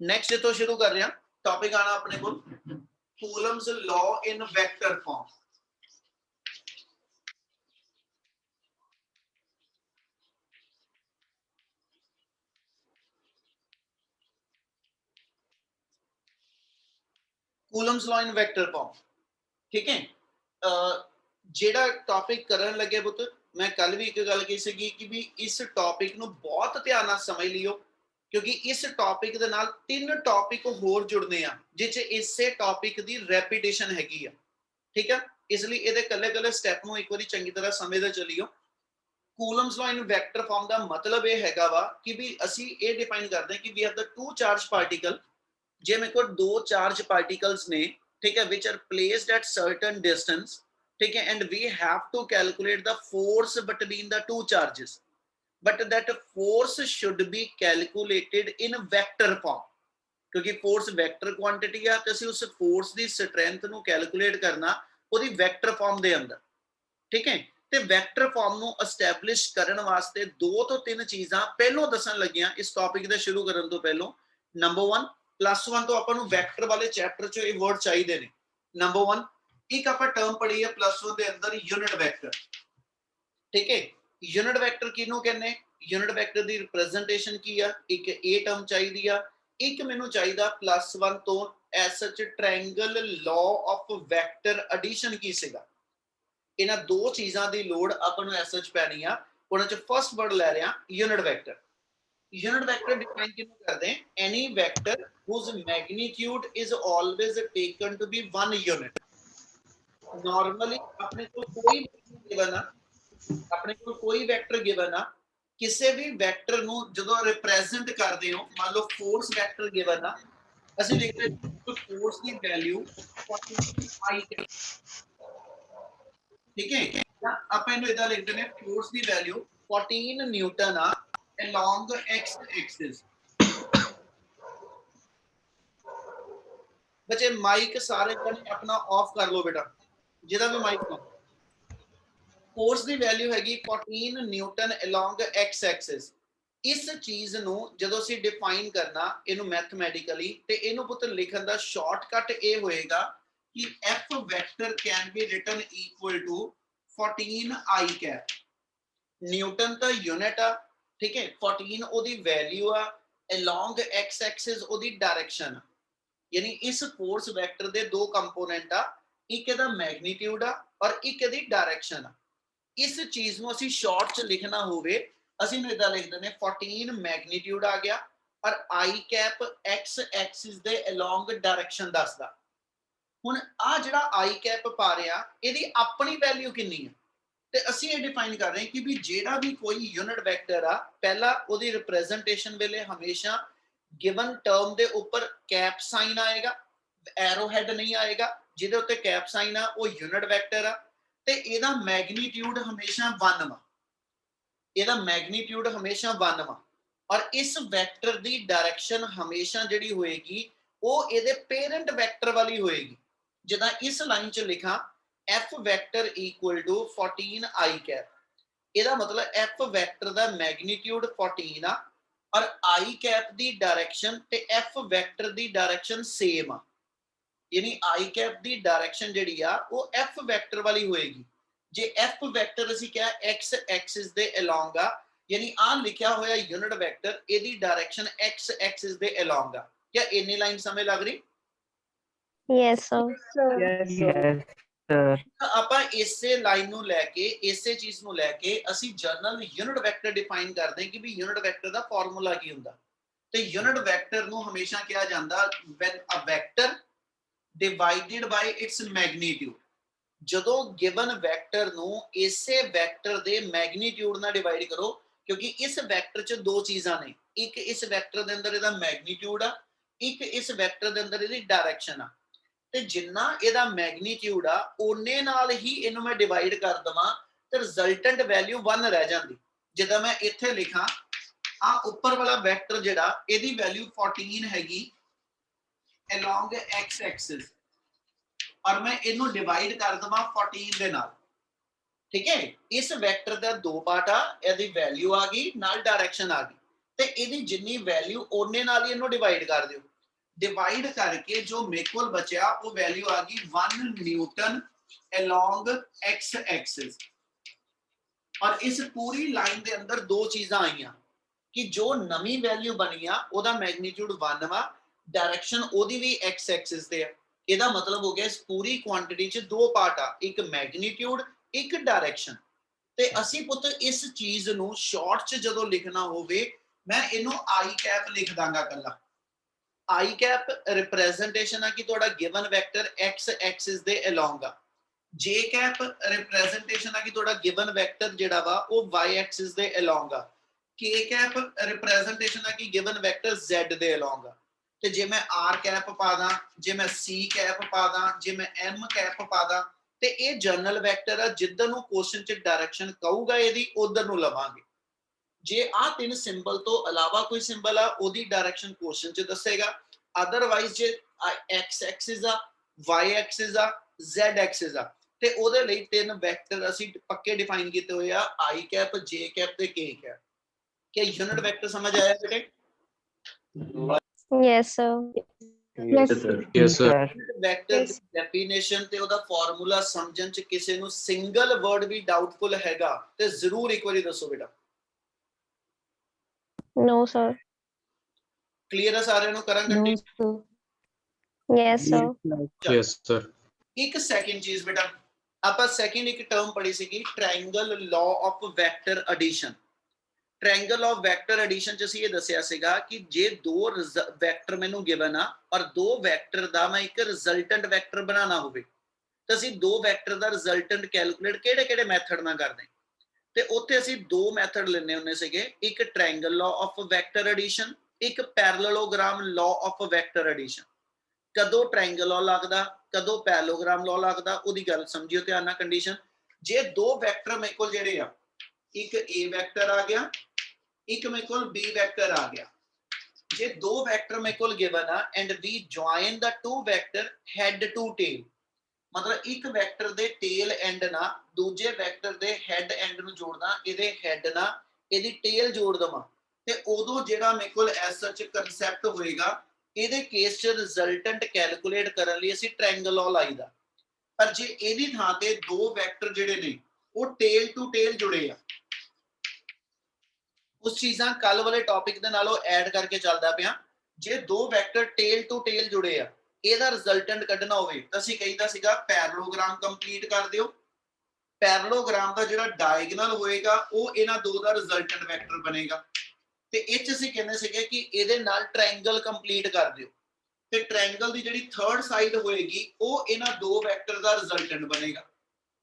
Next इथों शुरू कर रहे हैं टॉपिक आना अपने को Coulomb's law in vector form. Coulomb's law in vector form, ठीक है। ਜਿਹੜਾ ਟੌਪਿਕ ਕਰਨ ਲੱਗੇ ਪੁੱਤ, ਮੈਂ ਕੱਲ ਵੀ ਇੱਕ ਗੱਲ ਕਹੀ ਸੀਗੀ ਕਿ ਵੀ ਇਸ ਟੌਪਿਕ ਨੂੰ ਬਹੁਤ ਧਿਆਨ ਨਾਲ ਸਮਝ ਲਿਓ, ਕਿਉਂਕਿ ਇਸ ਟੌਪਿਕ ਦੇ ਨਾਲ 3 ਟੌਪਿਕ ਹੋਰ ਜੁੜਨੇ ਆ ਜਿਹ 'ਚ ਇਸੇ ਟੌਪਿਕ ਦੀ ਰੈਪੀਟੇਸ਼ਨ ਹੈਗੀ ਆ, ਠੀਕ ਆ। ਇਸ ਲਈ ਇਹਦੇ ਕੱਲੇ ਸਟੈਪ ਨੂੰ ਇੱਕ ਵਾਰੀ ਚੰਗੀ ਤਰ੍ਹਾਂ ਸਮਝਦੇ ਚੱਲਿਓ। ਕੂਲਮਸ ਲॉ ਇਨ ਵੈਕਟਰ ਫਾਰਮ ਦਾ ਮਤਲਬ ਇਹ ਹੈਗਾ ਵਾ ਕਿ ਵੀ ਅਸੀਂ ਇਹ ਡਿਫਾਈਨ ਕਰਦੇ ਹਾਂ ਕਿ we have the 2 charge particle. ਜੇ ਮੇਰੇ ਕੋਲ 2 ਚਾਰਜ ਪਾਰਟੀਕਲਸ ਨੇ, ठीक है, which are placed at certain distance, ठीक है, and we have to calculate the force between the 2 charges, but that force should be calculated in vector form, क्योंकि force vector quantity है तो ਅਸੀਂ ਉਸ force ਦੀ strength ਨੂੰ calculate ਕਰਨਾ ਉਹਦੀ vector form ਦੇ ਅੰਦਰ, ठीक है। ਤੇ ਵੈਕਟਰ ਫਾਰਮ ਨੂੰ ਐਸਟੈਬਲਿਸ਼ ਕਰਨ ਵਾਸਤੇ 2 ਤੋਂ 3 ਚੀਜ਼ਾਂ ਪਹਿਲਾਂ ਦੱਸਣ ਲੱਗੀਆਂ ਇਸ ਟੌਪਿਕ ਦਾ ਸ਼ੁਰੂ ਕਰਨ ਤੋਂ ਪਹਿਲਾਂ। ਨੰਬਰ 1, +1 ਤੋਂ ਆਪਾਂ ਨੂੰ ਵੈਕਟਰ ਵਾਲੇ ਚੈਪਟਰ 'ਚ ਇਹ ਵਰਡ ਚਾਹੀਦੇ ਨੇ। ਨੰਬਰ 1 ਇੱਕ ਆਪਾਂ ਟਰਮ ਪੜ੍ਹੀ ਹੈ +1 ਦੇ ਅੰਦਰ, ਯੂਨਿਟ ਵੈਕਟਰ, ਠੀਕ ਹੈ। ਯੂਨਿਟ ਵੈਕਟਰ ਕਿਹਨੂੰ ਕਹਿੰਦੇ? ਯੂਨਿਟ ਵੈਕਟਰ ਦੀ ਰਿਪਰੈਜ਼ੈਂਟੇਸ਼ਨ ਕੀ ਆ? ਇੱਕ ਇਹ ਟਰਮ ਚਾਹੀਦੀ ਆ, ਇੱਕ ਮੈਨੂੰ ਚਾਹੀਦਾ +1 ਤੋਂ as such triangle law of vector addition ਕੀ ਸੀਗਾ। ਇਹਨਾਂ 2 ਚੀਜ਼ਾਂ ਦੀ ਲੋੜ ਆਪਾਂ ਨੂੰ ਐਸ ਸੱਚ ਪੈਣੀ ਆ। ਉਹਨਾਂ 'ਚ ਫਸਟ ਵਰਡ ਲੈ ਰਿਹਾ unit vector. Unit vector define किसको करते हैं? Any vector whose magnitude is always taken to be 1 unit। Normally अपने को कोई गिवन आ, अपने को कोई वेक्टर गिवन आ, किसी भी वेक्टर ਨੂੰ ਜਦੋਂ ਰਿਪਰੈਜ਼ੈਂਟ ਕਰਦੇ ਹੋ, ਮੰਨ ਲਓ ਫੋਰਸ ਵੈਕਟਰ ਗਿਵਨ ਆ, ਅਸੀਂ ਲਿਖਦੇ ਹਾਂ ਫੋਰਸ ਦੀ ਵੈਲਿਊ 14i, ठीक है। ਆਪਾਂ ਇਹਨੂੰ ਇਦਾਂ ਲਿਖ ਦਿੰਦੇ ਹਾਂ, ਫੋਰਸ ਦੀ ਵੈਲਿਊ 14 ਨਿਊਟਨ ਆ along the x axis। बच्चे माइक सारे जने अपना ऑफ कर लो बेटा, जिहदा भी माइक ऑन। फोर्स की वैल्यू हैगी 14 न्यूटन along x axis। इस चीज ਨੂੰ ਜਦੋਂ ਅਸੀਂ ਡਿਫਾਈਨ ਕਰਨਾ ਇਹਨੂੰ ਮੈਥਮੈਟਿਕਲੀ, ਤੇ ਇਹਨੂੰ ਪੁੱਤ ਲਿਖਣ ਦਾ ਸ਼ਾਰਟਕਟ ਇਹ ਹੋਏਗਾ ਕਿ f vector can be written equal to 14i cap. Newton ਤਾਂ ਯੂਨਿਟ ਆ, ठीक है, 14 ਉਹਦੀ ਵੈਲਿਊ ਆ, along x axis ਉਹਦੀ ਡਾਇਰੈਕਸ਼ਨ ਆ। यानी इस फोर्स वेक्टर ਦੇ 2 ਕੰਪੋਨੈਂਟ ਆ, ਇੱਕ ਇਹਦਾ ਮੈਗਨੀਟਿਊਡ ਆ ਔਰ ਇੱਕ ਇਹਦੀ ਡਾਇਰੈਕਸ਼ਨ ਆ। ਇਸ ਚੀਜ਼ ਨੂੰ ਅਸੀਂ ਸ਼ਾਰਟ ਚ ਲਿਖਣਾ ਹੋਵੇ, ਅਸੀਂ ਨੂੰ ਇਦਾਂ ਲਿਖ ਦਿੰਦੇ 14 ਮੈਗਨੀਟਿਊਡ ਆ ਗਿਆ ਔਰ i ਕੈਪ x ਐਕਸਿਸ ਦੇ along ਡਾਇਰੈਕਸ਼ਨ ਦੱਸਦਾ। ਹੁਣ ਆ ਜਿਹੜਾ i ਕੈਪ ਪਾ ਰਿਹਾ ਇਹਦੀ ਆਪਣੀ ਵੈਲਿਊ ਕਿੰਨੀ ਹੈ, ਤੇ ਅਸੀਂ ਇਹ ਡਿਫਾਈਨ ਕਰ ਰਹੇ ਹਾਂ ਕਿ ਵੀ ਜਿਹੜਾ ਵੀ ਕੋਈ ਯੂਨਿਟ ਵੈਕਟਰ ਆ, ਪਹਿਲਾਂ ਉਹਦੀ ਰਿਪਰੈਜ਼ੈਂਟੇਸ਼ਨ ਵੇਲੇ ਹਮੇਸ਼ਾ गिवन टर्म ਦੇ ਉੱਪਰ ਕੈਪ ਸਾਈਨ ਆਏਗਾ, ਐਰੋ ਹੈਡ ਨਹੀਂ ਆਏਗਾ। ਜਿਹਦੇ ਉੱਤੇ ਕੈਪ ਸਾਈਨ ਆ ਉਹ ਯੂਨਿਟ ਵੈਕਟਰ ਆ, ਤੇ ਇਹਦਾ ਮੈਗਨੀਟਿਊਡ ਹਮੇਸ਼ਾ 1 ਵਾ, ਇਹਦਾ ਮੈਗਨੀਟਿਊਡ ਹਮੇਸ਼ਾ 1 ਵਾ। ਔਰ ਇਸ ਵੈਕਟਰ ਦੀ ਡਾਇਰੈਕਸ਼ਨ ਹਮੇਸ਼ਾ ਜਿਹੜੀ ਹੋਏਗੀ ਉਹ ਇਹਦੇ ਪੇਰੈਂਟ ਵੈਕਟਰ ਵਾਲੀ ਹੋਏਗੀ। ਜਿੱਦਾਂ ਇਸ ਲਾਈਨ 'ਚ ਲਿਖਾਂ f vector equal to 14i cap, ਇਹਦਾ ਮਤਲਬ f ਵੈਕਟਰ ਦਾ ਮੈਗਨੀਟਿਊਡ 14 ਆ और i कैप दी डायरेक्शन ते f वेक्टर दी डायरेक्शन सेम आ। यानी i कैप दी डायरेक्शन जिहड़ी आ वो f वेक्टर वाली होएगी। जे f वेक्टर असीं क्या x एक्सिस दे अलोंग आ, यानी आ लिखिया होया यूनिट वेक्टर एदी डायरेक्शन x एक्सिस दे अलोंग आ। क्या इन्नी लाइन समझ लग रही? Yes, sir. Yes, sir. ਆਪਾਂ ਇਸੇ ਲਾਈਨ ਨੂੰ ਲੈ ਕੇ, ਇਸੇ ਚੀਜ਼ ਨੂੰ ਲੈ ਕੇ ਅਸੀਂ ਜਨਰਲ ਯੂਨਿਟ ਵੈਕਟਰ ਡਿਫਾਈਨ ਕਰਦੇ ਹਾਂ ਕਿ ਵੀ ਯੂਨਿਟ ਵੈਕਟਰ ਦਾ ਫਾਰਮੂਲਾ ਕੀ ਹੁੰਦਾ। ਤੇ ਯੂਨਿਟ ਵੈਕਟਰ ਨੂੰ ਹਮੇਸ਼ਾ ਕਿਹਾ ਜਾਂਦਾ when a vector divided by its magnitude। ਜਦੋਂ ਗਿਵਨ ਵੈਕਟਰ ਨੂੰ ਇਸੇ ਵੈਕਟਰ ਦੇ ਮੈਗਨੀਟਿਊਡ ਨਾਲ ਡਿਵਾਈਡ ਕਰੋ, ਕਿਉਂਕਿ ਇਸ ਵੈਕਟਰ 'ਚ 2 ਚੀਜ਼ਾਂ ਨੇ, ਇੱਕ ਇਸ ਵੈਕਟਰ ਦੇ ਅੰਦਰ ਇਹਦਾ ਮੈਗਨੀਟਿਊਡ ਆ, ਇੱਕ ਇਸ ਵੈਕਟਰ ਦੇ ਅੰਦਰ ਇਹਦੀ ਡਾਇਰੈਕਸ਼ਨ ਆ। ਤੇ ਜਿੰਨਾ ਇਹਦਾ ਮੈਗਨੀਟਿਊਡ ਆ ਉਹਨੇ ਨਾਲ ਹੀ ਇਹਨੂੰ ਮੈਂ ਡਿਵਾਈਡ ਕਰ ਦਵਾਂ ਤੇ ਰਿਜ਼ਲਟੈਂਟ ਵੈਲਿਊ 1 ਰਹਿ ਜਾਂਦੀ। ਜਿੱਦਾਂ ਮੈਂ ਇੱਥੇ ਲਿਖਾਂ ਆ ਉੱਪਰ ਵਾਲਾ ਵੈਕਟਰ ਜਿਹੜਾ ਇਹਦੀ ਵੈਲਿਊ 14 ਹੈਗੀ along x axis और मैं ਇਹਨੂੰ ਡਿਵਾਈਡ ਕਰ ਦਵਾਂ 14 ਦੇ ਨਾਲ, ਠੀਕ ਹੈ। ਇਸ ਵੈਕਟਰ ਦਾ 2 ਪਾਰਟ ਆ, ਇਹਦੀ ਵੈਲਿਊ ਆ ਗਈ ਨਾਲ ਡਾਇਰੈਕਸ਼ਨ ਆ ਗਈ। ਤੇ ਇਹਦੀ ਜਿੰਨੀ ਵੈਲਿਊ ਉਹਨੇ ਨਾਲ ਹੀ ਇਹਨੂੰ ਡਿਵਾਈਡ ਕਰ ਦਿਓ। ਡਿਵਾਈਡ ਕਰਕੇ ਜੋ ਮੇਰੇ ਕੋਲ ਬਚਿਆ ਉਹ ਵੈਲਿਊ ਆ ਗਈ 1 ਨਿਊਟਨ along x एक्सिस। और इस पूरी लाइन के अंदर दो चीज़ां आईयां कि जो नवी वैल्यू बनी आ ओदा मैग्नीट्यूड 1 वा, डायरेक्शन ओदी भी x एक्सिस ते है। ਇਹਦਾ मतलब हो गया इस पूरी क्वांटिटी च दो पार्ट आ, एक मैग्नीट्यूड एक डायरेक्शन। ते ਅਸੀਂ ਪੁੱਤ ਇਸ ਚੀਜ਼ ਨੂੰ ਸ਼ਾਰਟ ਚ ਜਦੋਂ ਲਿਖਣਾ ਹੋਵੇ ਮੈਂ ਇਹਨੂੰ i ਕੈਪ ਲਿਖ ਦਾਂਗਾ ਕੱਲਾ। i ਕੈਪ ਰਿਪਰੈਜ਼ੈਂਟੇਸ਼ਨ ਆ ਕਿ ਤੁਹਾਡਾ ਗਿਵਨ ਵੈਕਟਰ x ਐਕਸਿਸ ਦੇ ਅਲੋਂਗ ਆ। j ਕੈਪ ਰਿਪਰੈਜ਼ੈਂਟੇਸ਼ਨ ਆ ਕਿ ਤੁਹਾਡਾ ਗਿਵਨ ਵੈਕਟਰ ਜਿਹੜਾ ਵਾ ਉਹ y ਐਕਸਿਸ ਦੇ ਅਲੋਂਗ ਆ। k ਕੈਪ ਰਿਪਰੈਜ਼ੈਂਟੇਸ਼ਨ ਆ ਕਿ ਗਿਵਨ ਵੈਕਟਰ z ਦੇ ਅਲੋਂਗ ਆ। ਤੇ ਜੇ ਮੈਂ r ਕੈਪ ਪਾ ਦਾਂ, ਜੇ ਮੈਂ c ਕੈਪ ਪਾ ਦਾਂ, ਜੇ ਮੈਂ m ਕੈਪ ਪਾ ਦਾਂ ਤੇ ਇਹ ਜਨਰਲ ਵੈਕਟਰ ਆ ਜਿੱਧਰ ਨੂੰ ਕੁਐਸਚਨ ਚ ਡਾਇਰੈਕਸ਼ਨ ਕਹੂਗਾ ਇਹਦੀ ਉਧਰ ਨੂੰ ਲਵਾਂਗੇ। ਜੇ ਆ ਤਿੰਨ ਸਿੰਬਲ ਤੋਂ ਇਲਾਵਾ ਕੋਈ ਸਿੰਬਲ ਆ ਉਹਦੀ ਡਾਇਰੈਕਸ਼ਨ ਕੁਐਸਚਨ ਚ ਦੱਸੇਗਾ। ਅਦਰਵਾਈਜ਼ ਜੇ x ਐਕਸਿਸ ਆ, y ਐਕਸਿਸ ਆ, z ਐਕਸਿਸ ਆ ਤੇ ਉਹਦੇ ਲਈ ਤਿੰਨ ਵੈਕਟਰ ਅਸੀਂ ਪੱਕੇ ਡਿਫਾਈਨ ਕੀਤੇ ਹੋਏ ਆ, i ਕੈਪ, j ਕੈਪ ਤੇ k ਕੈਪ। ਕੀ ਯੂਨਿਟ ਵੈਕਟਰ ਸਮਝ ਆਇਆ ਬੇਟੇ? Yes, sir. Yes, sir. Yes, sir. Vector ਦੀ ਡੈਫੀਨੇਸ਼ਨ ਤੇ ਉਹਦਾ ਫਾਰਮੂਲਾ ਸਮਝਣ ਚ ਕਿਸੇ ਨੂੰ ਸਿੰਗਲ ਵਰਡ ਵੀ ਡਾਊਟਫੁਲ ਹੈਗਾ ਤੇ ਜ਼ਰੂਰ ਇੱਕ ਵਾਰੀ ਦੱਸੋ ਬੇਟਾ। No, sir. ਕਲੀਅਰ ਹੈ ਸਾਰਿਆਂ ਨੂੰ? ਕਰਾਂ No, continue? sir. Yes, sir. Yes, sir. ਇੱਕ ਸੈਕਿੰਡ ਚੀਜ਼ ਬੇਟਾ, ਆਪਾਂ ਸੈਕਿੰਡ ਇੱਕ ਟਰਮ ਪੜ੍ਹੀ ਸੀਗੀ triangle law of vector addition. Triangle of vector addition च ਅਸੀਂ ਇਹ ਦੱਸਿਆ ਸੀਗਾ ਕਿ ਜੇ ਦੋ ਵੈਕਟਰ ਮੈਨੂੰ ਗਿਵਨ ਆ ਔਰ ਦੋ ਵੈਕਟਰ ਦਾ ਮੈਂ ਇੱਕ ਰਿਜ਼ਲਟੈਂਟ ਵੈਕਟਰ ਬਣਾਉਣਾ ਹੋਵੇ ਤਾਂ ਅਸੀਂ ਦੋ ਵੈਕਟਰ ਦਾ ਰਿਜ਼ਲਟੈਂਟ ਕੈਲਕੂਲੇਟ ਕਿਹੜੇ-ਕਿਹੜੇ ਮੈਥਡ ਨਾਲ ਕਰਦੇ ਤੇ ਉੱਥੇ ਅਸੀਂ ਦੋ ਮੈਥਡ ਲੈਣੇ ਹੁੰਦੇ ਸੀਗੇ, ਇੱਕ triangle law of vector addition, ਇੱਕ parallelogram law of vector addition. ਕਦੋਂ ਟ੍ਰਾਇੰਗਲ ਲਾਅ ਲੱਗਦਾ, ਕਦੋਂ ਪੈਰਲਲੋਗ੍ਰਾਮ ਲਾਅ ਲੱਗਦਾ, ਉਹਦੀ ਗੱਲ ਸਮਝਿਓ ਧਿਆਨ ਨਾਲ। ਕੰਡੀਸ਼ਨ ਜੇ ਦੋ ਵੈਕਟਰ ਮੇਰੇ ਕੋਲ ਜਿਹੜੇ ਆ, ਇੱਕ a ਵੈਕਟਰ ਆ ਗਿਆ, ਇੱਕ ਮੇਰੇ ਕੋਲ b ਵੈਕਟਰ ਆ ਗਿਆ। ਜੇ ਦੋ ਵੈਕਟਰ ਮੇਰੇ ਕੋਲ ਗਿਵਨ ਆ and we join the two vector head to tail, ਮਤਲਬ ਇੱਕ ਵੈਕਟਰ ਦੇ ਟੇਲ ਐਂਡ ਨਾਲ ਦੂਜੇ ਵੈਕਟਰ ਦੇ ਹੈਡ ਐਂਡ ਨੂੰ ਜੋੜਦਾ, ਇਹਦੇ ਹੈਡ ਨਾਲ ਇਹਦੀ ਟੇਲ ਜੋੜ ਦਵਾਂ ਤੇ ਉਦੋਂ ਜਿਹੜਾ ਮੇਰੇ ਕੋਲ ਐਸ ਸੱਚ ਕਨਸੈਪਟ ਹੋਏਗਾ ਇਹਦੇ ਕੇਸ ਚ ਰਿਜ਼ਲਟੈਂਟ ਕੈਲਕੂਲੇਟ ਕਰਨ ਲਈ ਅਸੀਂ ਟ੍ਰਾਇੰਗਲ ਲਾਅ ਲਾਈਦਾ। ਪਰ ਜੇ ਇਹਦੀ ਥਾਂ ਤੇ ਦੋ ਵੈਕਟਰ ਜਿਹੜੇ ਨੇ ਉਹ ਟੇਲ ਟੂ ਟੇਲ ਜੁੜੇ ਆ, ਉਸ ਚੀਜ਼ਾਂ ਕੱਲ ਵਾਲੇ ਟੌਪਿਕ ਦੇ ਨਾਲੋਂ ਐਡ ਕਰਕੇ ਚੱਲਦਾ ਪਿਆ। ਜੇ ਦੋ ਵੈਕਟਰ ਟੇਲ ਟੂ ਟੇਲ ਜੁੜੇ ਆ, ਇਹਦਾ ਰਿਜ਼ਲਟੈਂਟ ਕੱਢਣਾ ਹੋਵੇ ਤਾਂ ਅਸੀਂ ਕਹੀਦਾ ਸੀਗਾ ਪੈਰਲੋਗ੍ਰਾਮ ਕੰਪਲੀਟ ਕਰ ਦਿਓ। ਪੈਰਲੋਗ੍ਰਾਮ ਦਾ ਜਿਹੜਾ ਡਾਇਗਨਲ ਹੋਏਗਾ ਉਹ ਇਹਨਾਂ ਦੋ ਦਾ ਰਿਜ਼ਲਟੈਂਟ ਵੈਕਟਰ ਬਣੇਗਾ ਤੇ ਇਹ ਚ ਅਸੀਂ ਕਹਿੰਦੇ ਸੀਗੇ ਕਿ ਇਹਦੇ ਨਾਲ ਟ੍ਰਾਇੰਗਲ ਕੰਪਲੀਟ ਕਰ ਦਿਓ ਤੇ ਟ੍ਰਾਇੰਗਲ ਦੀ ਜਿਹੜੀ ਥਰਡ ਸਾਈਡ ਹੋਏਗੀ ਉਹ ਇਹਨਾਂ ਦੋ ਵੈਕਟਰ ਦਾ ਰਿਜ਼ਲਟੈਂਟ ਬਣੇਗਾ।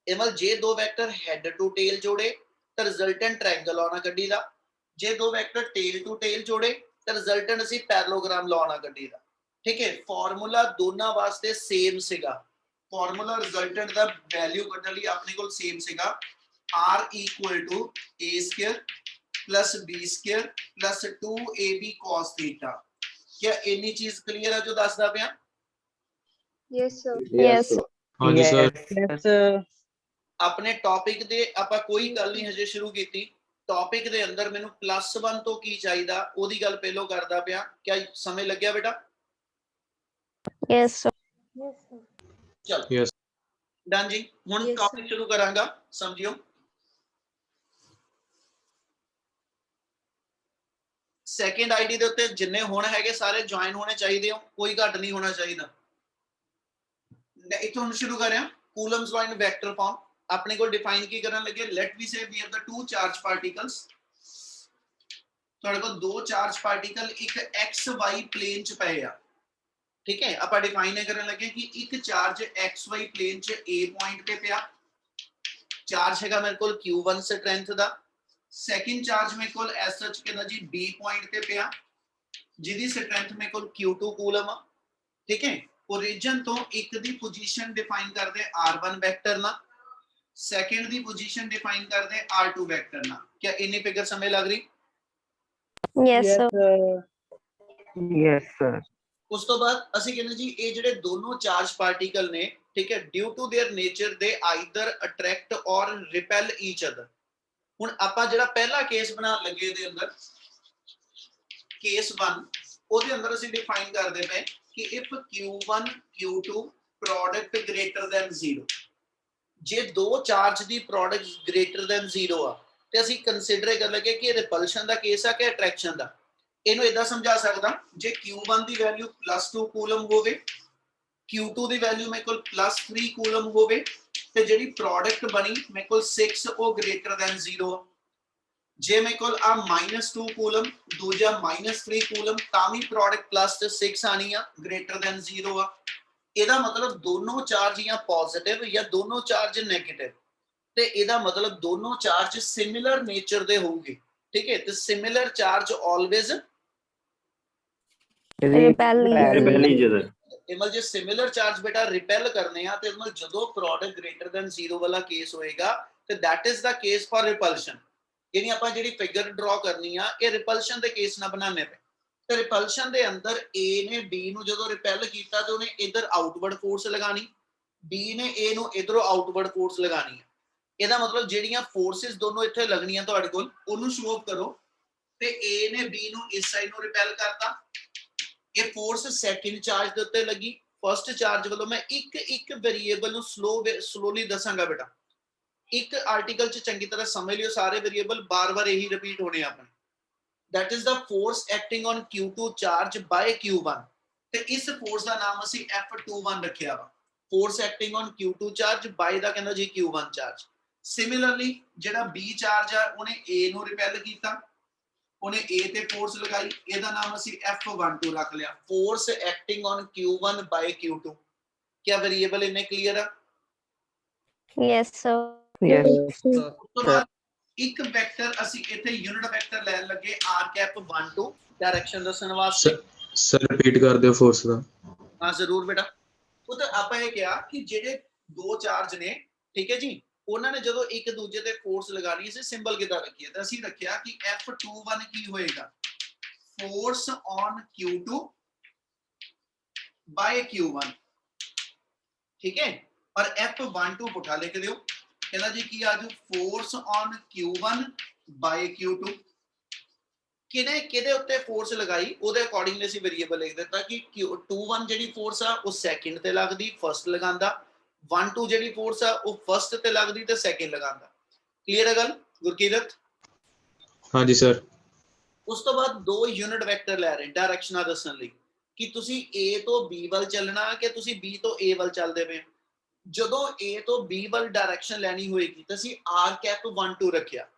ਇਹ ਮਤਲਬ ਜੇ ਦੋ ਵੈਕਟਰ ਹੈਡ ਟੂ ਟੇਲ ਜੋੜੇ ਤਾਂ ਰਿਜ਼ਲਟੈਂਟ ਟ੍ਰਾਇੰਗਲ ਆਉਣਾ ਕੱਢੀ ਦਾ, ਜੇ ਦੋ ਵੈਕਟਰ ਟੇਲ ਟੂ ਟੇਲ ਜੋੜੇ ਤਾਂ ਰਿਜ਼ਲਟੈਂਟ ਅਸੀਂ ਪੈਰਲੋਗ੍ਰਾਮ ਲਾਉਣਾ ਕੱਢੀ ਦਾ। ਠੀਕ ਹੈ, ਫਾਰਮੂਲਾ ਦੋਨਾਂ ਵਾਸਤੇ ਸੇਮ ਸੀਗਾ। ਫਾਰਮੂਲਾ ਰਿਜ਼ਲਟੈਂਟ ਦਾ ਵੈਲਿਊ ਕੱਢਣ ਲਈ ਆਪਣੇ ਕੋਲ ਸੇਮ ਸੀਗਾ, r equal to a square plus b square plus 2ab cos theta। क्या ਇੰਨੀ ਚੀਜ਼ ਕਲੀਅਰ ਹੈ ਜੋ ਦੱਸਦਾ ਪਿਆ? Yes, sir. Yes, sir. हाँ जी सर। Yes, sir. ਆਪਣੇ ਟੌਪਿਕ ਦੇ ਆਪਾਂ ਕੋਈ ਗੱਲ ਨਹੀਂ ਹਜੇ ਸ਼ੁਰੂ ਕੀਤੀ। ਟੌਪਿਕ ਦੇ ਅੰਦਰ ਮੈਨੂੰ +1 ਤੋਂ ਕੀ ਚਾਹੀਦਾ ਉਹਦੀ ਗੱਲ ਪਹਿਲਾਂ ਕਰਦਾ ਪਿਆ। ਕਿਆ ਸਮਝ ਲੱਗਿਆ ਬੇਟਾ? Yes, sir. ਚਲੋ Yes. ਡਨ ਜੀ। ਹੁਣ Yes, ਟੌਪਿਕ ਸ਼ੁਰੂ ਕਰਾਂਗਾ, ਸਮਝਿਓ। ਸੈਕਿੰਡ ਆਈਡੀ ਦੇ ਉੱਤੇ ਜਿੰਨੇ ਹੁਣ ਹੈਗੇ ਸਾਰੇ ਜੁਆਇਨ ਹੋਣੇ ਚਾਹੀਦੇ ਹੋ, ਕੋਈ ਘੱਟ ਨਹੀਂ ਹੋਣਾ ਚਾਹੀਦਾ। ਇੱਥੋਂ ਹੁਣ ਸ਼ੁਰੂ ਕਰ ਰਿਹਾ। Coulomb's law in vector form ਆਪਣੇ ਕੋਲ ਡਿਫਾਈਨ ਕੀ ਕਰਨ ਲੱਗੇ? Let we say we have the two charge particles. ਤੁਹਾਡੇ ਕੋਲ ਦੋ ਚਾਰਜ ਪਾਰਟੀਕਲ ਇੱਕ ਐਕਸ ਵਾਈ ਪਲੇਨ ਚ ਪਏ ਆ। ਠੀਕ ਹੈ, ਆਪਾਂ ਡਿਫਾਈਨ ਇਹ ਕਰਨ ਲੱਗੇ ਕਿ ਇੱਕ ਚਾਰਜ ਐਕਸ ਵਾਈ ਪਲੇਨ ਚ A ਪੁਆਇੰਟ ਤੇ ਪਿਆ, ਚਾਰਜ ਹੈਗਾ ਮੇਰੇ ਕੋਲ Q1 ਸਟਰੈਂਥ ਦਾ। ਸੈਕਿੰਡ ਚਾਰਜ ਮੇਰੇ ਕੋਲ ਐਸ ਸੱਚ ਕਹਿੰਦਾ ਜੀ B ਪੁਆਇੰਟ ਤੇ ਪਿਆ ਜਿਹਦੀ ਸਟਰੈਂਥ ਮੇਰੇ ਕੋਲ Q2 ਕੂਲਮ ਆ। ਠੀਕ ਹੈ, ओरिजिन तो एक दी पोजीशन डिफाइन कर दे r1 वेक्टर ना, सेकंड दी पोजीशन डिफाइन कर दे r2 वेक्टर ना। क्या इन्नी फिगर समझ लग रही? Yes, sir. Yes, sir. उस तो बाद ਅਸੀਂ ਕਹਿੰਦੇ ਜੀ ਇਹ ਜਿਹੜੇ ਦੋਨੋਂ ਚਾਰਜ ਪਾਰਟੀਕਲ ਨੇ, ਠੀਕ ਹੈ, ਡਿਊ ਟੂ देयर ਨੇਚਰ ਦੇ ਆਈਦਰ ਅਟਰੈਕਟ ਔਰ ਰਿਪੈਲ ਈਚ ਅਦਰ। ਹੁਣ ਆਪਾਂ ਜਿਹੜਾ ਪਹਿਲਾ ਕੇਸ ਬਣਾਉਣ ਲੱਗੇ ਦੇ ਅੰਦਰ ਕੇਸ 1 ਉਹਦੇ ਅੰਦਰ ਅਸੀਂ ਡਿਫਾਈਨ ਕਰਦੇ ਪਏ ਕਿ if Q1 Q2 product greater then 0, ਜੇ ਦੋ ਚਾਰਜ ਦੀ ਪ੍ਰੋਡਕਟ ਗ੍ਰੇਟਰ ਦੈਨ 0 ਆ ਤੇ ਅਸੀਂ ਕੰਸੀਡਰ ਕਰ ਲਈਏ ਕਿ ਇਹ ਰਿਪਲਸ਼ਨ ਦਾ ਕੇਸ ਆ ਕਿ ਅਟਰੈਕਸ਼ਨ ਦਾ। ਇਹਨੂੰ ਇਦਾਂ ਸਮਝਾ ਸਕਦਾ, ਜੇ Q1 ਦੀ ਵੈਲਿਊ +2 ਕੂਲਮ ਹੋਵੇ, Q2 ਦੀ ਵੈਲਿਊ ਮੇਰੇ ਕੋਲ +3 ਕੂਲਮ ਹੋਵੇ ਤੇ ਜਿਹੜੀ ਪ੍ਰੋਡਕਟ ਬਣੀ ਮੇਰੇ ਕੋਲ 6 ਉਹ ਗ੍ਰੇਟਰ ਦੈਨ 0 ਆ। ਜੇ ਮੇਰੇ ਕੋਲ ਆ -2 ਕੂਲਮ ਦੂਜਾ -3 ਕੂਲਮ ਤਾਂ ਵੀ ਪ੍ਰੋਡਕਟ +6 ਆਣੀ ਆ, ਗ੍ਰੇਟਰ ਦੈਨ 0 ਆ। ਇਹਦਾ ਮਤਲਬ ਦੋਨੋਂ ਚਾਰਜ ਜਾਂ ਪੋਜ਼ਿਟਿਵ ਜਾਂ ਦੋਨੋਂ ਚਾਰਜ ਨੈਗੇਟਿਵ, ਤੇ ਇਹਦਾ ਮਤਲਬ ਦੋਨੋਂ ਚਾਰਜ ਸਿਮਿਲਰ ਨੇਚਰ ਦੇ ਹੋਊਗੇ। ਠੀਕ ਹੈ, ਤੇ ਸਿਮਿਲਰ ਚਾਰਜ ਆਲਵੇਜ਼ Repel ਇਹ ਮਤਲਬ ਜੇ ਸਿਮਿਲਰ ਚਾਰਜ ਬੇਟਾ ਰਿਪੈਲ ਕਰਨੇ ਆ ਤੇ ਮਤਲਬ ਜਦੋਂ ਪ੍ਰੋਡਕਟ ਗ੍ਰੇਟਰ ਦੈਨ 0 ਵਾਲਾ ਕੇਸ ਹੋਏਗਾ ਤੇ that is the case for repulsion. ਯਾਨੀ ਆਪਾਂ ਜਿਹੜੀ ਫਿਗਰ ਡਰਾ ਕਰਨੀ ਆ ਇਹ ਰਿਪਲਸ਼ਨ ਦੇ ਕੇਸ ਨਾਲ ਬਣਾਉਣੇ ਪਏ। ਤੇ ਰਿਪਲਸ਼ਨ ਦੇ ਅੰਦਰ A ਨੇ B ਨੂੰ ਜਦੋਂ ਰਿਪੈਲ ਕੀਤਾ ਤੇ ਉਹਨੇ ਇਧਰ ਆਊਟਵਰਡ ਫੋਰਸ ਲਗਾਣੀ, B ਨੇ A ਨੂੰ ਇਧਰੋਂ ਆਊਟਵਰਡ ਫੋਰਸ ਲਗਾਣੀ ਹੈ। ਇਹਦਾ ਮਤਲਬ ਜਿਹੜੀਆਂ ਫੋਰਸਿਸ ਦੋਨੋਂ ਇੱਥੇ ਲੱਗਣੀਆਂ ਤੁਹਾਡੇ ਕੋਲ ਉਹਨੂੰ ਸ਼ੋ ਅਪ ਕਰੋ। ਤੇ A ਨੇ B ਨੂੰ ਇਸ ਸਾਈਡ ਨੂੰ ਰਿਪੈਲ ਕਰਤਾ, ਇਹ ਫੋਰਸ ਸੈਕਿੰਡ ਚਾਰਜ ਦੇ ਉੱਤੇ ਲੱਗੀ। ਫਰਸਟ ਚਾਰਜ ਵੱਲੋਂ ਮੈਂ ਇੱਕ ਵੇਰੀਏਬਲ ਨੂੰ ਸਲੋਲੀ ਦੱਸਾਂਗਾ ਬੇਟਾ, ਇੱਕ ਆਰਟੀਕਲ ਚ ਚੰਗੀ ਤਰ੍ਹਾਂ ਸਮਝ ਲਿਓ, ਸਾਰੇ ਵੇਰੀਏਬਲ ਬਾਰ-ਬਾਰ ਇਹੀ ਰਿਪੀਟ ਹੋਣੇ ਆਪਣੇ। that is the force acting on Q2 charge by Q1, ਤੇ ਇਸ ਫੋਰਸ ਦਾ ਨਾਮ ਅਸੀਂ F21 ਰੱਖਿਆ ਵਾ। force acting on Q2 charge by ਦਾ ਕਹਿੰਦਾ ਜੀ Q1 charge। ਸਿਮਿਲਰਲੀ ਜਿਹੜਾ B ਚਾਰਜ ਆ ਉਹਨੇ A ਨੂੰ ਰਿਪੈਲ ਕੀਤਾ, ਉਹਨੇ A ਤੇ ਫੋਰਸ ਲਗਾਈ, ਇਹਦਾ ਨਾਮ ਅਸੀਂ F12 ਰੱਖ ਲਿਆ। force acting on Q1 by Q2। क्या वेरिएबल इन्हें क्लियर है? Yes, sir. Yes. ਇੱਕ ਵੈਕਟਰ ਅਸੀਂ ਇੱਥੇ ਯੂਨਿਟ ਵੈਕਟਰ ਲੈਣ ਲੱਗੇ r₁2 ਡਾਇਰੈਕਸ਼ਨ ਦੱਸਣ ਵਾਸਤੇ। ਸਰ ਰਿਪੀਟ ਕਰ ਦਿਓ ਫੋਰਸ ਦਾ। ਹਾਂ ਜ਼ਰੂਰ ਬੇਟਾ। ਉਹ ਤਾਂ ਆਪਾਂ ਇਹ ਕਿਹਾ ਕਿ ਜਿਹੜੇ ਦੋ ਚਾਰਜ ਨੇ, ਠੀਕ ਹੈ ਜੀ, ਉਹਨਾਂ ਨੇ ਜਦੋਂ ਇੱਕ ਦੂਜੇ ਤੇ ਫੋਰਸ ਲਗਾਣੀ ਸੀ ਸਿੰਬਲ ਕਿਦਾਂ ਰੱਖੀਏ, ਤਾਂ ਅਸੀਂ ਰੱਖਿਆ ਕਿ F21 ਕੀ ਹੋਏਗਾ, force on Q2 by Q1। ਠੀਕ ਹੈ, और F12 ਪੁੱਠਾ ਲਿਖ ਦਿਓ, ਕਹਿੰਦਾ ਜੀ ਕੀ ਆਜੂ force on Q1 by Q2। ਕਿਹਦੇ ਉੱਤੇ ਫੋਰਸ ਲਗਾਈ ਉਹਦੇ ਅਕੋਰਡਿੰਗਲੀ ਅਸੀਂ ਵੇਰੀਏਬਲ ਲਿਖ ਦਿੱਤਾ ਕਿ Q21 ਜਿਹੜੀ ਫੋਰਸ ਆ ਉਹ ਸੈਕਿੰਡ ਤੇ ਲੱਗਦੀ, ਫਰਸਟ ਲਗਾਉਂਦਾ, 12 ਜਿਹੜੀ ਫੋਰਸ ਆ ਉਹ ਫਰਸਟ ਤੇ ਲੱਗਦੀ ਤੇ ਸੈਕਿੰਡ ਲਗਾਉਂਦਾ। ਕਲੀਅਰ ਹੈ ਗੱਲ ਗੁਰਕੀਰਤ? ਹਾਂਜੀ ਸਰ। ਉਸ ਤੋਂ ਬਾਅਦ ਦੋ ਯੂਨਿਟ ਵੈਕਟਰ ਲੈ ਰਹੇ ਡਾਇਰੈਕਸ਼ਨਾਂ ਦੱਸਣ ਲਈ ਕਿ ਤੁਸੀਂ A ਤੋਂ B ਵੱਲ ਚੱਲਣਾ ਕਿ ਤੁਸੀਂ B ਤੋਂ A ਵੱਲ ਚੱਲਦੇ ਪਏ। ਜਦੋਂ A ਤੋਂ B ਵੱਲ ਡਾਇਰੈਕਸ਼ਨ ਲੈਣੀ ਹੋਏਗੀ ਤਾਂ ਅਸੀਂ r₁2 ਰੱਖਿਆ।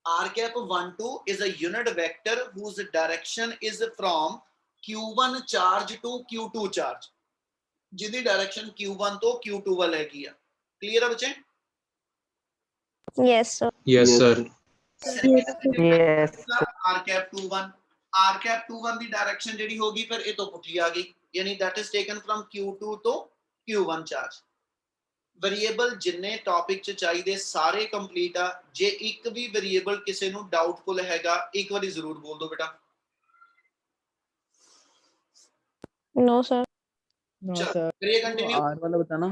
r₁2 is a unit vector whose direction is from Q1 charge to Q2 charge, ਜਿਹਦੀ ਡਾਇਰੈਕਸ਼ਨ Q1 ਤੋਂ Q2 ਵੱਲ ਹੈਗੀ ਆ। ਕਲੀਅਰ ਆ ਬੱਚੇ? Yes, sir. Yes sir. Yes. r₁ ਦੀ ਡਾਇਰੈਕਸ਼ਨ ਜਿਹੜੀ ਹੋਗੀ ਫਿਰ ਇਹ ਤੋਂ ਪੁੱਠੀ ਆ ਗਈ, ਯਾਨੀ that is taken from Q2 ਤੋਂ Q1 charge। ਵੇਰੀਏਬਲ ਜਿੰਨੇ ਟੌਪਿਕ ਚ ਚਾਹੀਦੇ ਸਾਰੇ ਕੰਪਲੀਟ ਆ। ਜੇ ਇੱਕ ਵੀ ਵੇਰੀਏਬਲ ਕਿਸੇ ਨੂੰ ਡਾਊਟਫੁਲ ਹੈਗਾ ਇੱਕ ਵਾਰੀ ਜ਼ਰੂਰ ਬੋਲ ਦਿਓ ਬੇਟਾ। No, sir. No, sir. करिए कंटिन्यू। R वाला बताना।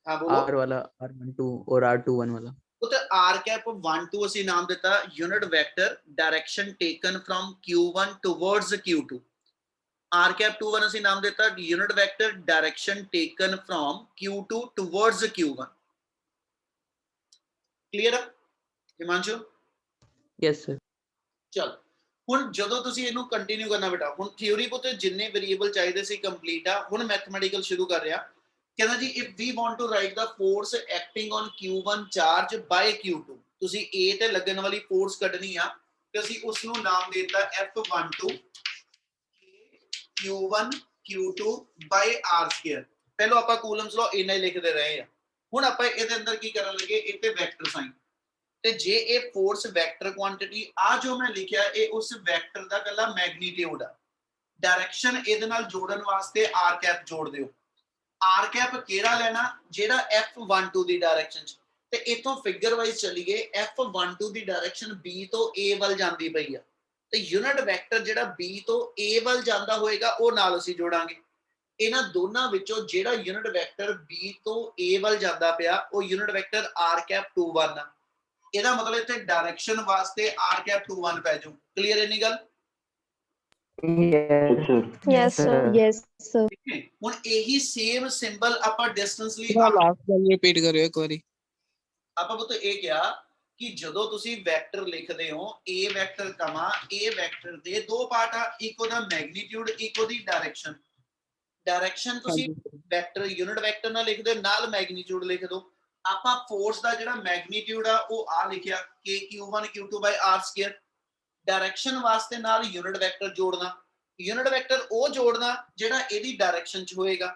हाँ बोलो। R वाला R12 और R21 वाला। तो r₁2 ਅਸੀਂ ਨਾਮ ਦਿੱਤਾ unit vector direction taken from Q1 towards Q2। r₁ ਅਸੀਂ ਨਾਮ ਦਿੱਤਾ unit vector direction taken from Q2 towards Q1। Clear ਹੈ ਹਿਮਾਂਸ਼ੂ? Yes, sir. ਚਲ ਹੁਣ ਜਦੋਂ ਤੁਸੀਂ ਇਹਨੂੰ ਕੰਟੀਨਿਊ ਕਰਨਾ ਬੇਟਾ, ਹੁਣ ਥਿਉਰੀ ਪੁੱਤ ਜਿੰਨੇ ਵੇਰੀਏਬਲ ਚਾਹੀਦੇ ਸੀ ਕੰਪਲੀਟ ਆ, ਹੁਣ ਮੈਥਮੈਟੀਕਲ ਸ਼ੁਰੂ ਕਰ ਰਿਹਾ। ਕਹਿੰਦਾ ਜੀ if we want to write the force acting on Q1 charge by Q2, ਤੁਸੀਂ A ਤੇ ਲੱਗਣ ਵਾਲੀ ਫੋਰਸ ਕੱਢਣੀ ਆ ਤੇ ਅਸੀਂ ਉਸ ਨੂੰ ਨਾਮ ਦੇ ਦਿੱਤਾ F12 Q1 Q2 ਬਾਈ r²। ਪਹਿਲਾਂ ਆਪਾਂ ਕੂਲਮਸ ਲਾਅ ਇੰਨਾ ਹੀ ਲਿਖਦੇ ਰਹੇ ਆ। ਹੁਣ ਆਪਾਂ ਇਹਦੇ ਅੰਦਰ ਕੀ ਕਰਨ ਲੱਗੇ, ਇਹ ਤੇ ਵੈਕਟਰ ਸਾਈਨ, ਤੇ ਜੇ ਇਹ ਫੋਰਸ ਵੈਕਟਰ ਕੁਆਂਟੀਟੀ ਆ ਜੋ ਮੈਂ ਲਿਖਿਆ ਇਹ ਉਸ ਵੈਕਟਰ ਦਾ ਕੱਲਾ ਮੈਗਨੀਟਿਊਡ ਆ। ਡਾਇਰੈਕਸ਼ਨ ਇਹਦੇ ਨਾਲ ਜੋੜਨ ਵਾਸਤੇ r₁ ਜੋੜ ਦਿਓ। r₁ ਕਿਹੜਾ ਲੈਣਾ, ਜਿਹੜਾ F12 ਦੀ ਡਾਇਰੈਕਸ਼ਨ ਚ, ਤੇ ਇਥੋਂ ਫਿਗਰ ਵਾਈਜ਼ ਚੱਲੀਏ F12 ਦੀ ਡਾਇਰੈਕਸ਼ਨ B ਤੋਂ A ਵੱਲ ਜਾਂਦੀ ਪਈ ਆ, ਤੇ ਯੂਨਿਟ ਵੈਕਟਰ ਜਿਹੜਾ B ਤੋਂ A ਵੱਲ ਜਾਂਦਾ ਹੋਏਗਾ ਉਹ ਨਾਲ ਅਸੀਂ ਜੋੜਾਂਗੇ। ਇਹਨਾਂ ਦੋਨਾਂ ਵਿੱਚੋਂ ਜਿਹੜਾ ਯੂਨਿਟ ਵੈਕਟਰ B ਤੋਂ A ਵੱਲ ਜਾਂਦਾ ਪਿਆ ਉਹ ਯੂਨਿਟ ਵੈਕਟਰ r₁ ਆ। ਇਹਦਾ ਮਤਲਬ ਇੱਥੇ ਡਾਇਰੈਕਸ਼ਨ ਵਾਸਤੇ r₁ ਪੈ ਜਾਊ। ਕਲੀਅਰ ਇੰਨੀ ਗੱਲ? Yes, sir. Yes, sir. ਹੁਣ ਇਹੀ ਸੇਮ ਸਿੰਬਲ ਆਪਾਂ ਡਿਸਟੈਂਸ ਲਈ ਲਾਸਟ ਗੱਲ ਰਿਪੀਟ ਕਰਿਓ ਇੱਕ ਵਾਰੀ। ਆਪਾਂ ਬੁੱਤ ਇਹ ਕਿਹਾ ਕਿ ਜਦੋਂ ਤੁਸੀਂ ਵੈਕਟਰ ਲਿਖਦੇ ਹੋ a ਵੈਕਟਰ ਕਮਾ a ਵੈਕਟਰ ਦੇ ਦੋ ਪਾਰਟ ਆ, ਇੱਕ ਉਹਦਾ ਮੈਗਨੀਟਿਊਡ, ਇੱਕ ਉਹਦੀ ਡਾਇਰੈਕਸ਼ਨ। ਡਾਇਰੈਕਸ਼ਨ ਤੁਸੀਂ ਵੈਕਟਰ ਯੂਨਿਟ ਵੈਕਟਰ ਨਾਲ ਲਿਖਦੇ ਹੋ, ਨਾਲ ਮੈਗਨੀਟਿਊਡ ਲਿਖ ਦਿਓ। ਆਪਾਂ ਫੋਰਸ ਦਾ ਜਿਹੜਾ ਮੈਗਨੀਟਿਊਡ ਆ ਉਹ ਆ ਲਿਖਿਆ k q1 q2 r square. Direction ਵਾਸਤੇ ਨਾਲ ਯੂਨਿਟ ਵੈਕਟਰ ਜੋੜਨਾ, ਯੂਨਿਟ ਵੈਕਟਰ ਉਹ ਜੋੜਨਾ ਜਿਹੜਾ ਇਹਦੀ ਡਾਇਰੈਕਸ਼ਨ ਚ ਹੋਏਗਾ।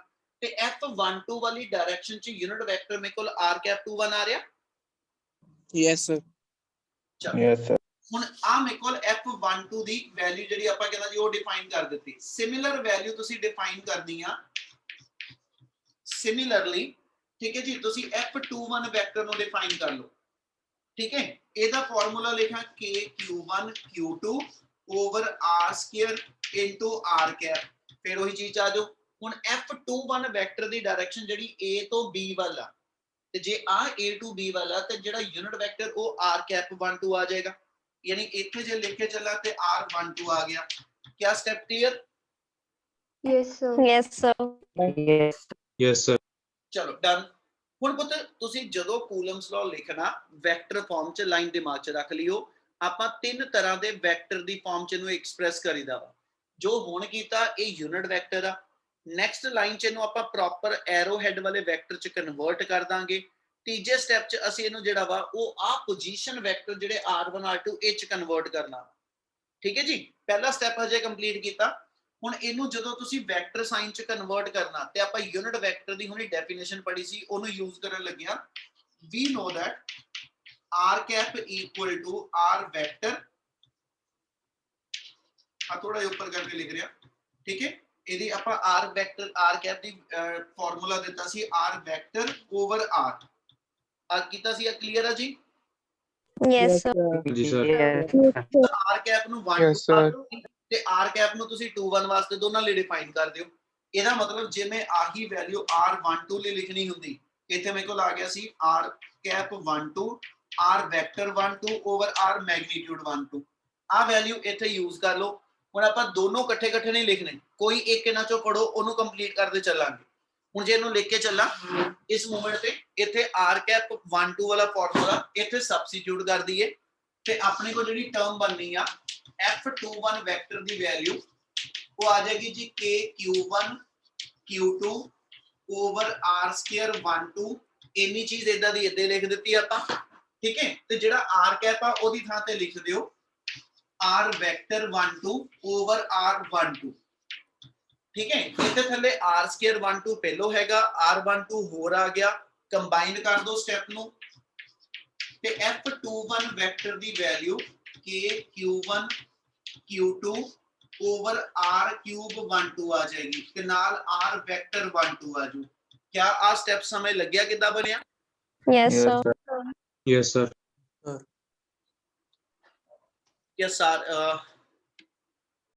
ਤੇ f12 ਵਾਲੀ ਡਾਇਰੈਕਸ਼ਨ ਚ ਯੂਨਿਟ ਵੈਕਟਰ ਮੇਰੇ ਕੋਲ r ਕੈਪ 21 ਆ ਰਿਹਾ। Yes sir. ਚਲੋ ਹੁਣ ਆ ਮੇਰੇ ਕੋਲ f12 ਦੀ ਵੈਲਿਊ ਜਿਹੜੀ ਆਪਾਂ ਕਹਿੰਦਾ ਜੀ ਉਹ ਡਿਫਾਈਨ ਕਰ ਦਿੱਤੀ। ਸਿਮਿਲਰ ਵੈਲਿਊ ਤੁਸੀਂ ਡਿਫਾਈਨ ਕਰਨੀ ਆ ਸਿਮਿਲਰਲੀ, ਠੀਕ ਹੈ ਜੀ। ਤੁਸੀਂ f21 ਵੈਕਟਰ ਨੂੰ ਡਿਫਾਈਨ ਕਰ ਲਓ, ਠੀਕ ਹੈ। ਇਹਦਾ ਫਾਰਮੂਲਾ ਲਿਖਾਂ k q1 q2 over r square into r cap. ਫਿਰ ਉਹੀ ਚੀਜ਼ ਆ ਜਾਓ। ਹੁਣ f21 ਵੈਕਟਰ ਦੀ ਡਾਇਰੈਕਸ਼ਨ ਜਿਹੜੀ a ਤੋਂ b ਵੱਲ ਆ, ਤੇ ਜੇ ਆ a to b ਵਾਲਾ ਤੇ ਜਿਹੜਾ ਯੂਨਿਟ ਵੈਕਟਰ ਉਹ r ਕੈਪ 12 ਆ ਜਾਏਗਾ। ਯਾਨੀ ਇੱਥੇ ਜੇ ਲਿਖ ਕੇ ਚੱਲਾ ਤੇ r12 ਆ ਗਿਆ। ਕਿਆ step clear? Yes, sir. Yes, sir. Yes, sir. ਚਲੋ ਡਨ। ਹੁਣ ਪੁੱਤ ਤੁਸੀਂ ਜਦੋਂ ਕੂਲਮਸ ਲਾਅ ਲਿਖਣਾ ਵੈਕਟਰ ਫਾਰਮ ਚ ਲਾਈਨ ਦਿਮਾਗ ਚ ਰੱਖ ਲਿਓ। ਆਪਾਂ ਤਿੰਨ ਤਰ੍ਹਾਂ ਦੇ ਵੈਕਟਰ ਦੀ ਫਾਰਮ ਚ ਇਹਨੂੰ ਐਕਸਪ੍ਰੈਸ ਕਰੀਦਾ ਵਾ। ਜੋ ਹੁਣ ਕੀਤਾ ਇਹ ਯੂਨਿਟ ਵੈਕਟਰ ਆ। ਨੈਕਸਟ ਲਾਈਨ ਚ ਇਹਨੂੰ ਆਪਾਂ ਪ੍ਰੋਪਰ ਐਰੋ ਹੈਡ ਵਾਲੇ ਵੈਕਟਰ ਚ ਕਨਵਰਟ ਕਰ ਦਾਂਗੇ। ਤੀਜੇ ਸਟੈਪ ਚ ਅਸੀਂ ਇਹਨੂੰ ਜਿਹੜਾ ਵਾ ਉਹ ਆ ਪੋਜੀਸ਼ਨ ਵੈਕਟਰ ਜਿਹੜੇ r1 r2 ਇਹ ਚ ਕਨਵਰਟ ਕਰਨਾ। ਠੀਕ ਹੈ ਜੀ, ਪਹਿਲਾ ਸਟੈਪ ਹਜੇ ਕੰਪਲੀਟ ਕੀਤਾ। ਹੁਣ ਇਹਨੂੰ ਜਦੋਂ ਤੁਸੀਂ ਵੈਕਟਰ ਸਾਈਨ ਚ ਕਨਵਰਟ ਕਰਨਾ ਤੇ ਆਪਾਂ ਯੂਨਿਟ ਵੈਕਟਰ ਦੀ ਹੁਣੀ ਡੈਫੀਨੇਸ਼ਨ ਪੜ੍ਹੀ ਸੀ, ਉਹਨੂੰ ਯੂਜ਼ ਕਰਨ ਲੱਗਿਆ। we know that r cap equal to r vector, ਆ ਥੋੜਾ ਜਿਹਾ ਉੱਪਰ ਕਰਕੇ ਲਿਖ ਰਿਹਾ, ਠੀਕ ਹੈ। ਇਹਦੀ ਆਪਾਂ r ਵੈਕਟਰ r cap ਦੀ ਫਾਰਮੂਲਾ ਦਿੱਤਾ ਸੀ r ਵੈਕਟਰ ਓਵਰ r ਆ ਕੀਤਾ ਸੀ। ਕਲੀਅਰ ਆ ਜੀ? Yes, sir. जी sir. r cap ਨੂੰ 1 Yes, sir. ਤੇ r cap ਨੂੰ ਤੁਸੀਂ 21 ਵਾਸਤੇ ਦੋਨਾਂ ਲਈ ਡਿਫਾਈਨ ਕਰ ਦਿਓ। ਇਹਦਾ ਮਤਲਬ ਜੇ ਮੈਂ ਆਹੀ ਵੈਲਿਊ r12 ਲਈ ਲਿਖਣੀ ਹੁੰਦੀ, ਇੱਥੇ ਮੇਰੇ ਕੋਲ ਆ ਗਿਆ ਸੀ r cap 12 r vector 12 over r magnitude 12। ਆ ਵੈਲਿਊ ਇੱਥੇ ਯੂਜ਼ ਕਰ ਲਓ। ਹੁਣ ਆਪਾਂ ਦੋਨੋਂ ਇਕੱਠੇ ਨਹੀਂ ਲਿਖਣੇ, ਕੋਈ ਇੱਕ ਇਹਨਾਂ ਚੋਂ ਪੜੋ, ਉਹਨੂੰ ਕੰਪਲੀਟ ਕਰਦੇ ਚੱਲਾਂਗੇ। ਹੁਣ ਜੇ ਇਹਨੂੰ ਲਿਖ ਕੇ ਚੱਲਾਂ ਇਸ ਮੂਮੈਂਟ ਤੇ ਇੱਥੇ r cap 12 ਵਾਲਾ ਫਾਰਮੂਲਾ ਇੱਥੇ ਸਬਸਟੀਟਿਊਟ ਕਰ ਦਈਏ ਤੇ ਆਪਣੇ ਕੋਲ ਜਿਹੜੀ ਟਰਮ ਬਣਨੀ ਆ f21 ਵੈਕਟਰ ਦੀ ਵੈਲਿਊ ਉਹ ਆ ਜਾਏਗੀ ਜੀ k q1 q2 over r square 12। ਇੰਨੀ ਚੀਜ਼ ਇਦਾਂ ਦੀ ਇੱਥੇ ਲਿਖ ਦਿੱਤੀ ਆਪਾਂ, ਠੀਕ ਹੈ। ਤੇ ਜਿਹੜਾ r cap ਆ ਉਹਦੀ ਥਾਂ ਤੇ ਲਿਖ ਦਿਓ r ਵੈਕਟਰ 12 ਓਵਰ r12, ਠੀਕ ਹੈ। ਇੱਥੇ ਥੱਲੇ r ਸਕੁਅਰ 12 ਪਹਿਲੋ ਹੈਗਾ, r12 ਹੋਰ ਆ ਗਿਆ। ਕੰਬਾਈਨ ਕਰ ਦੋ ਸਟੈਪ ਨੂੰ ਤੇ f21 ਵੈਕਟਰ ਦੀ value k q1 q2 over r cube 12 ਆ ਜਾਏਗੀ ਤੇ ਨਾਲ r ਵੈਕਟਰ 12 ਆ ਜੂ। ਕਿਆ ਆ ਸਟੈਪ ਸਮਝ ਲੱਗਿਆ ਕਿੱਦਾਂ ਬਣਿਆ? Yes, sir. Yes, sir. Yes sir.